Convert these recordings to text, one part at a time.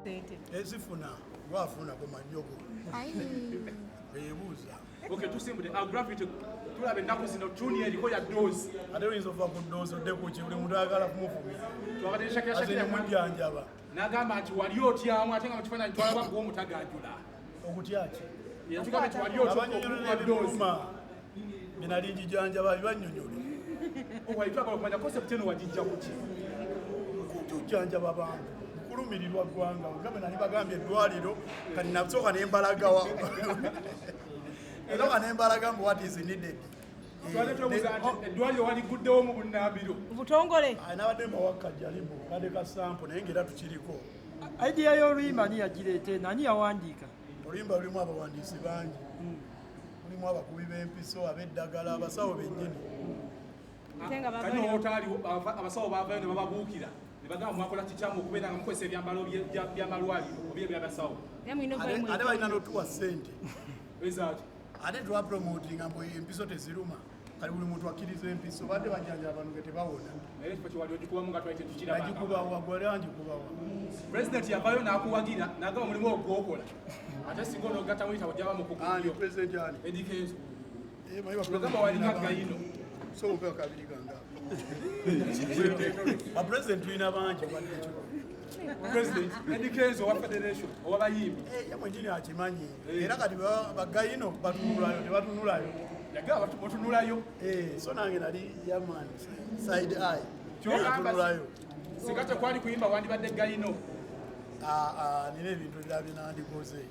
sente ezifuna wafuna ku manyogo ebuuza tusimbule gravity tulabe ennaku zino tuni eriko ya doozi ate oyinza okuva ku doozi odde kuki buli muntu ayagala kumufumira mujjanjaba n'agamba nti wali otyamu ate nga mu kifaananyi twalaba gw'omutagajula okutyaki yatugambe nti wali otyamu ebiruma binali njijanjaba bibanyonyole wali twagala okumanya concept eno wagijja kuki kujjanjaba bantu kulumirirwa ggwanga gambe nali bagambye eddwaliro kati nasooka nembalagawa era nembalaga mbu what is needed eddwaliro waliguddewo mu bunnambiro butongole nabadde mbawakajjalimu kadde ka sampo naye ngaera tukiriko idea y'oluyimba ani yagireete nani yawandiika oluyimba lulimu abawandiisi bangi mulimu abakubi b'empiso ab'eddagala abasawo bennyini kati otaaliwo abasawo bavayo ne bababuukira ne bagamba mwakola kikyamu okubeera nga mukozesa ebyambalo by'amalwaliro oba ebyabasawo ate balina n'otuwa ssente ezaati ate twapromotinga mbu empiso teziruma kali buli muntu akkiriza empiso badde bajjanja abantu ge tebawona naye ekifo kyewali ogikubamu nga twali tetukiraba agikubawa gwali angikubawa pulezidenti yavayo n'akuwagira n'agamba mulimu ogwokola ate singa onogatta muyitabo gyaba mu kukuyo pulezidenti ani edikenzo ogamba walinga gayino somupewa kabiri ganga bapulezidenti tulina bangi president edikenzo owa federation owabayimbi yamwenyini akimanyi era kati bagayino batunulayo tebatunulayo yagaba batunulayo so nange nali yaman side eye kyotunulayo singa tekwali kuyimba wandibadde gayino nina ebintu ebirala byenandikoze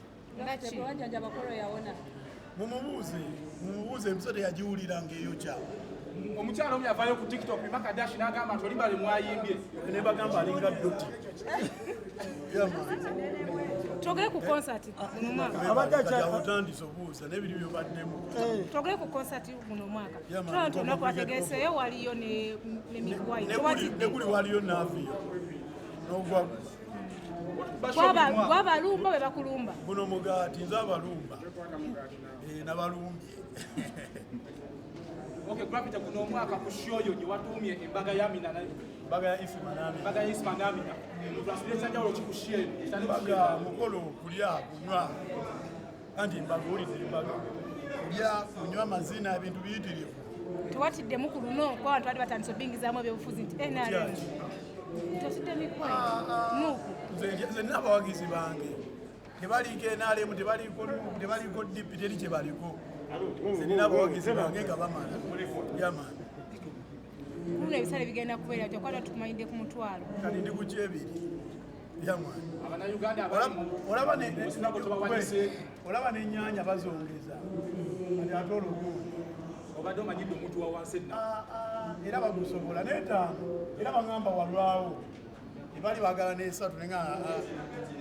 mumubuuze emiso teyagiwuliranga eyo kyama omukyalo omu yavaayo ku tiktok makadashi n'agamba nti olimba lemwayimbye ne bagamba alinga doti togere ku concert otandise obuuza n'ebiri byobaddemu togere ku concert guno omwaka tulaba nti olunaku ategeseeyo waliyo nemigwayi nekuli waliyo naaviyo n'ogwagu gwabalumba bwe bakulumba guno mugaati nze abalumba nabalumbye gravity guno omwaka ku shoyo gye watuumye embaga ya minana embaga ya isima namina mutulasire ekyanjawulo kikushyeno embaga mukolo kulya kunywa anti embaga olidde embaga kulya kunywa mazina ebintu biyitirivu tewatiddemu ku luno kuba abantu bali batandise obingizaamu ebyobufuzi nti nrm totidde mikwayi nuku nze nina abawagizi bange tebaliko nrm tebaliko dipi teri kye baliko nina abawagizi bange nga bamala yamana luno ebisale bigenda kubeera kyokwata tukumanyidde ku mutwalo kati ndi ku kyebiri yamana olaba n'ennyanja bazongeza kati ate oluguudo obadde omanyidde omuntu wa wansi era bagusobola n'etaano era baŋŋamba walwawo ebali baagala n'esatu nenga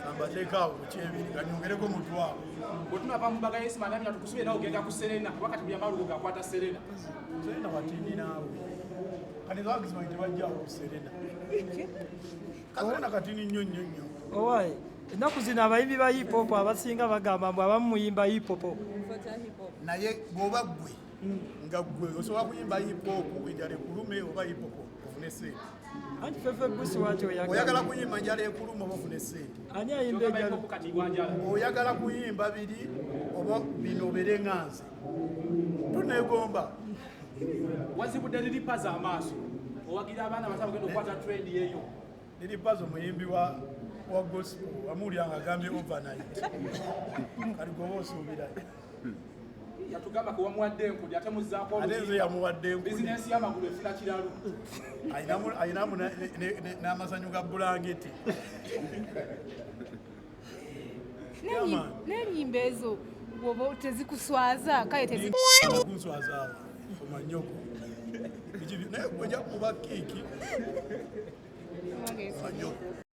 ambateekaawo ku kyebiri kanyongereko mutwalo bwetunava mu mbaga yesimanamina tukusubire nawe ogenda ku serena kuba kati buyamalugo gakwata serena watindi naawe kati zawagizimanyi tebajjawo ku serena kazirena katini nnyo nnyo nnyo owaye ennaku zino abayimbi ba hip-hop abasinga bagamba mbu abamu muyimba hip-hop naye bw'oba ggwe nga ggwe osobola kuyimba hip-hop enjala ekulume oba hip-hop ofune sente anti fefe busi wati oyagala kuyimba njala ekulume oba ofune sente ani ayimba enjala oyagala kuyimba biri oba bino bereŋŋanze tunegomba wazibudde liripaza amaaso owagira abaana basaba ogenda okukwata trend yeyo liripaza omuyimbi wa gospel wamuwulira nga agambye overnight kali goba osuubirayo yatugamba ku wamuwadde enkudi ate muzaako ate nze yamuwadde enkudi bizinensi y'amagulu efuna kiralu ayinamu n'amazanyu ga bulangeti n'ennyimba ezo bwoba tezikuswaza kale kunswaza omanyoko naye gweja kuba kiiki omanyoko